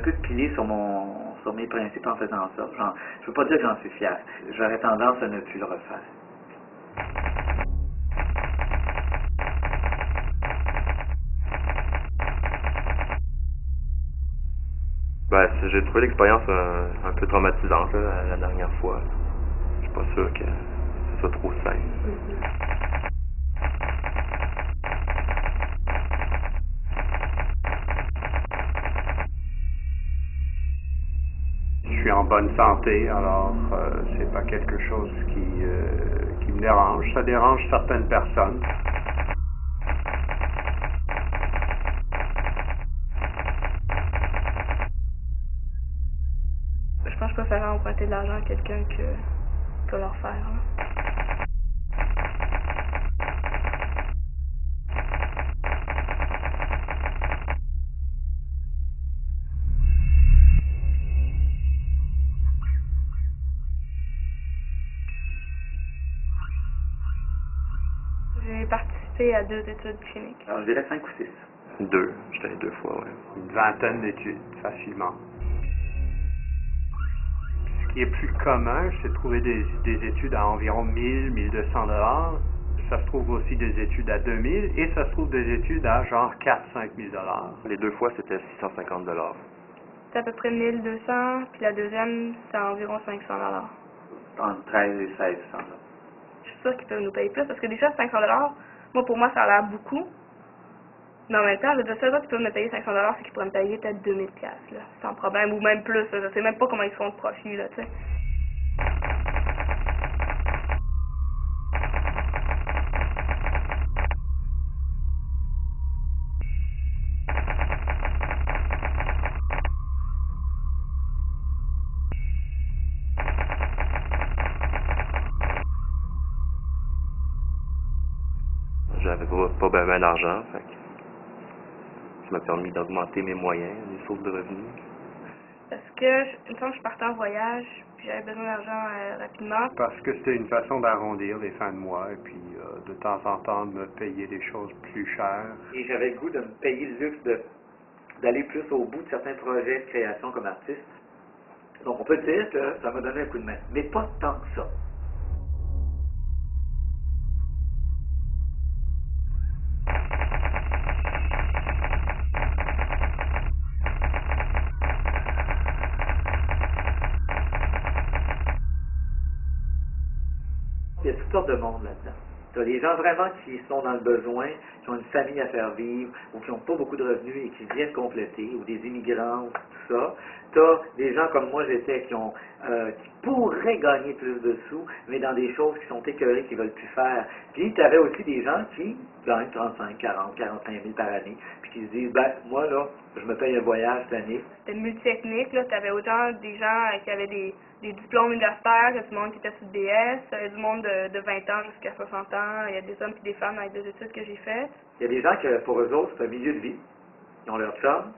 peu pilé sur mes principes en faisant ça. Je veux pas dire que j'en suis fier. J'aurais tendance à ne plus le refaire. Ben, j'ai trouvé l'expérience un peu traumatisante là, la dernière fois. Je suis pas sûr que ce soit trop simple. Je suis en bonne santé, alors c'est pas quelque chose qui me dérange. Ça dérange certaines personnes. Je pense que je préfère emprunter de l'argent à quelqu'un que leur faire. Là. J'ai participé à 2 études cliniques. Alors, je dirais 5 ou 6. 2, j'étais allé 2 fois, oui. Une vingtaine d'études, facilement. Ce qui est plus commun, c'est de trouver des études à environ 1000, 1200 $. Ça se trouve aussi des études à 2000 et ça se trouve des études à genre 4-5 000 $. Les 2 fois, c'était 650 $. C'est à peu près 1200, puis la deuxième, c'est environ 500 $. Entre 13 et 16 $. Je suis sûre qu'ils peuvent nous payer plus, parce que déjà 500 $, moi pour moi ça a l'air beaucoup. Mais en même temps, je veux dire, ça, qu'ils peuvent me payer 500 $, c'est qu'ils pourraient me payer peut-être 2000 $, là, sans problème, ou même plus, là, je sais même pas comment ils font de profit, là, tu sais. J'avais pas ben d'argent, fait que ça m'a permis d'augmenter mes moyens, mes sources de revenus. Parce que, une fois que je partais en voyage, puis j'avais besoin d'argent rapidement. Parce que c'était une façon d'arrondir les fins de mois et puis de temps en temps de me payer des choses plus chères. Et j'avais le goût de me payer le luxe d'aller plus au bout de certains projets de création comme artiste. Donc on peut dire que ça m'a donné un coup de main, mais pas tant que ça. Il y a toutes sortes de monde là-dedans. Tu as les gens vraiment qui sont dans le besoin, qui ont une famille à faire vivre, ou qui n'ont pas beaucoup de revenus et qui viennent compléter, ou des immigrants, ou tout ça. Tu as des gens comme moi j'étais qui pourraient gagner plus de sous, mais dans des choses qui sont écœurées, qui ne veulent plus faire. Puis tu avais aussi des gens qui gagnent 35, 40, 45 000 par année, puis qui se disent, ben moi là, je me paye un voyage cette année. C'était multi-ethnique, là, tu avais autant des gens qui avaient des diplômes universitaires, que du monde qui était sur DS, il y avait du monde de 20 ans jusqu'à 60 ans, il y a des hommes et des femmes avec des études que j'ai faites. Il y a des gens que pour eux autres, c'est un milieu de vie. Ils ont leur chum,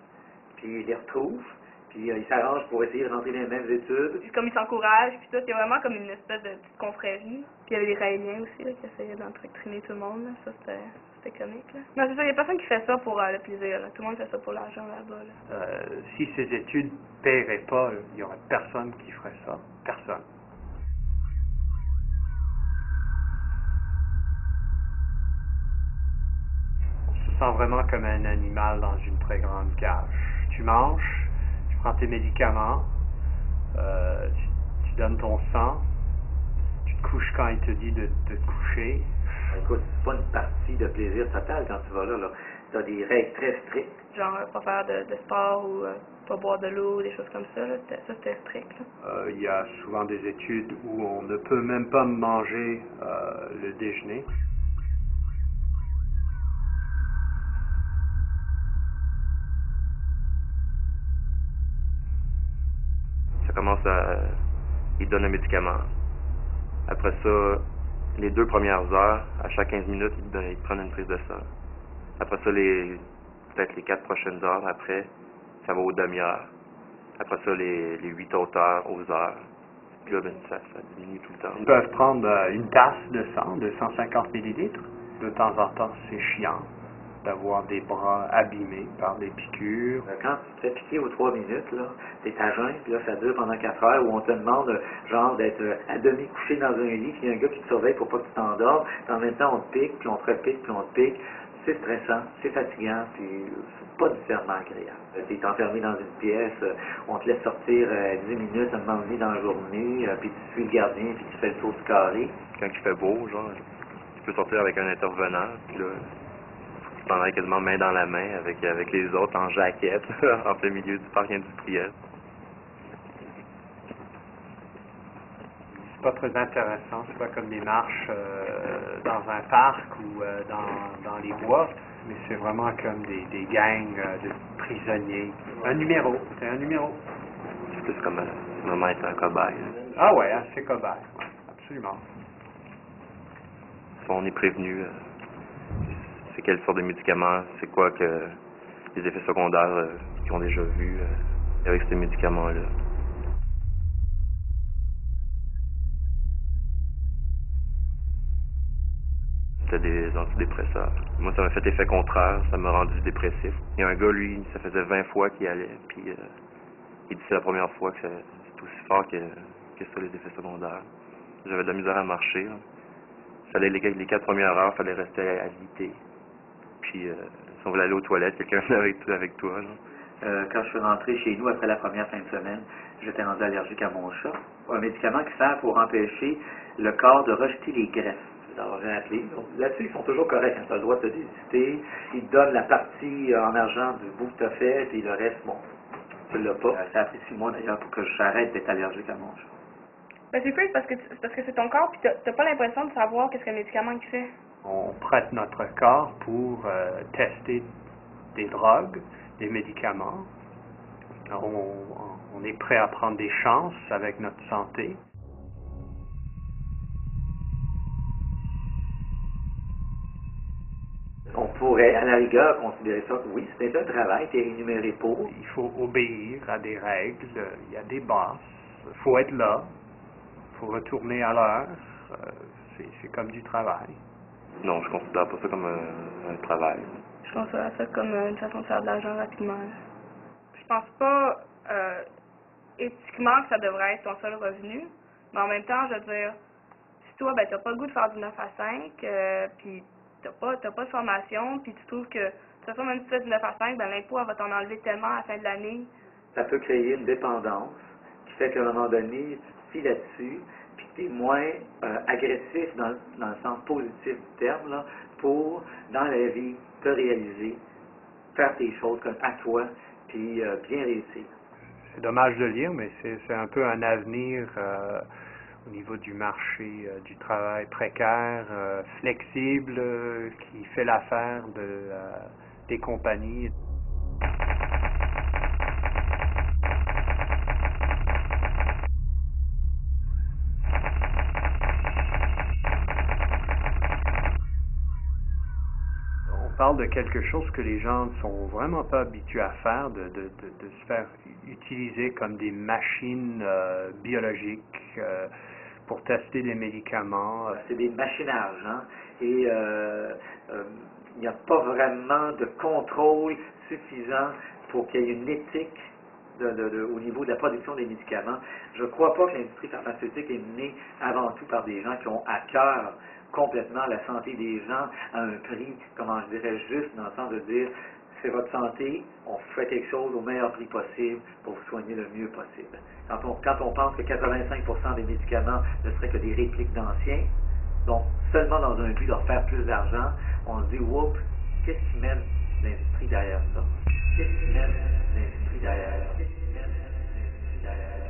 puis ils les retrouvent, puis ils s'arrangent pour essayer de rentrer dans les mêmes études. Puis comme ils s'encouragent, puis tout, c'est vraiment comme une espèce de petite confrérie. Puis il y avait des Raéliens aussi, là, qui essayaient d'endoctriner tout le monde, là. Ça c'était comique, là. Non, c'est ça, il n'y a personne qui fait ça pour le plaisir, là. Tout le monde fait ça pour l'argent là-bas, là. Si ces études ne paieraient pas, il n'y aurait personne qui ferait ça. Personne. On se sent vraiment comme un animal dans une très grande cage. Tu manges, tu prends tes médicaments, tu donnes ton sang, tu te couches quand il te dit de te coucher. Écoute, c'est pas une partie de plaisir total quand tu vas là. Tu as des règles très strictes. Genre, pas faire de sport ou pas boire de l'eau, des choses comme ça, là. C'était strict, là. Il y a souvent des études où on ne peut même pas manger le déjeuner. Ça commence à... Ils donnent un médicament. Après ça, les 2 premières heures, à chaque 15 minutes, ils prennent une prise de sang. Après ça, peut-être les 4 prochaines heures, après, ça va aux demi-heures. Après ça, les 8 autres heures aux heures. Puis là, ben, ça diminue tout le temps. Ils peuvent prendre une tasse de sang de 150 millilitres. De temps en temps, c'est chiant. d'avoir des bras abîmés par des piqûres. Quand tu te fais piquer aux 3 minutes, là, t'es à jeun, puis là, ça dure pendant 4 heures, où on te demande, genre, d'être à demi couché dans un lit, puis il y a un gars qui te surveille pour pas que tu t'endormes, puis en même temps, on te pique, puis on te repique, puis on te pique. C'est stressant, c'est fatigant, puis c'est pas nécessairement agréable. T'es enfermé dans une pièce, on te laisse sortir 10 minutes, un moment donné dans la journée, puis tu suis le gardien, puis tu fais le tour du carré. Quand il fait beau, genre, tu peux sortir avec un intervenant, puis là, tu t'en ailles quasiment main dans la main avec les autres en jaquette, en plein milieu du parc industriel. C'est pas très intéressant, c'est pas comme des marches dans un parc ou dans les bois, mais c'est vraiment comme des gangs de prisonniers. Un numéro, c'est un numéro. C'est plus comme vraiment être un cobaye. Ah ouais, c'est cobaye, ouais, absolument. On est prévenu, c'est quelle sorte de médicaments, c'est quoi que les effets secondaires qu'ils ont déjà vus avec ces médicaments-là. C'était des antidépresseurs. Moi, ça m'a fait effet contraire, ça m'a rendu dépressif. Il y a un gars, lui, ça faisait 20 fois qu'il allait, puis il dit c'est la première fois que c'est aussi fort que ça, les effets secondaires. J'avais de la misère à marcher. Là. Fallait les 4 premières heures, fallait rester alité. Puis, si on voulait aller aux toilettes, quelqu'un venait avec toi. Là. Quand je suis rentré chez nous après la première fin de semaine, j'étais rendu allergique à mon chat. Un médicament qui sert pour empêcher le corps de rejeter les graisses. Alors, j'ai appelé. Donc, là-dessus, ils sont toujours corrects. Tu as le droit de te désister. Ils te donnent la partie en argent du bout que tu as fait, puis le reste, bon, tu l'as pas. Ça a pris 6 mois d'ailleurs pour que j'arrête d'être allergique à mon chat. Ben, c'est plus parce que c'est ton corps, puis t'as pas l'impression de savoir qu'est-ce que le médicament il fait. On prête notre corps pour tester des drogues, des médicaments. On est prêt à prendre des chances avec notre santé. On pourrait, à la rigueur, considérer ça que oui, c'est un travail, tu es rémunéré pour. Il faut obéir à des règles, il y a des bases, il faut être là, il faut retourner à l'heure, c'est comme du travail. Non, je considère pas ça comme un travail. Je considère ça comme une façon de faire de l'argent rapidement. Je pense pas éthiquement que ça devrait être ton seul revenu, mais en même temps, je veux dire, si toi, ben, t'as pas le goût de faire du 9 à 5, puis t'as pas de formation, puis tu trouves que, de toute façon, même si tu fais du 9 à 5, ben, l'impôt, elle va t'en enlever tellement à la fin de l'année. Ça peut créer une dépendance qui fait qu'à un moment donné, tu te fies là-dessus, puis tu es moins agressif dans le sens positif du terme, là, pour, dans la vie, te réaliser, faire tes choses comme à toi, puis bien réussir. C'est dommage de le dire, mais c'est un peu un avenir au niveau du marché du travail précaire, flexible, qui fait l'affaire des compagnies. On parle de quelque chose que les gens ne sont vraiment pas habitués à faire, de se faire utiliser comme des machines biologiques pour tester des médicaments. C'est des machinages, hein? Et il n'y a pas vraiment de contrôle suffisant pour qu'il y ait une éthique au niveau de la production des médicaments. Je ne crois pas que l'industrie pharmaceutique est menée avant tout par des gens qui ont à cœur complètement la santé des gens à un prix, comment je dirais, juste dans le sens de dire c'est votre santé, on fait quelque chose au meilleur prix possible pour vous soigner le mieux possible. Quand on pense que 85% des médicaments ne seraient que des répliques d'anciens, donc seulement dans un but de refaire plus d'argent, on se dit, oups, qu'est-ce qui mène l'industrie derrière ça? Qu'est-ce qui mène l'industrie derrière ça? Qu'est-ce qui mène l'industrie derrière ça?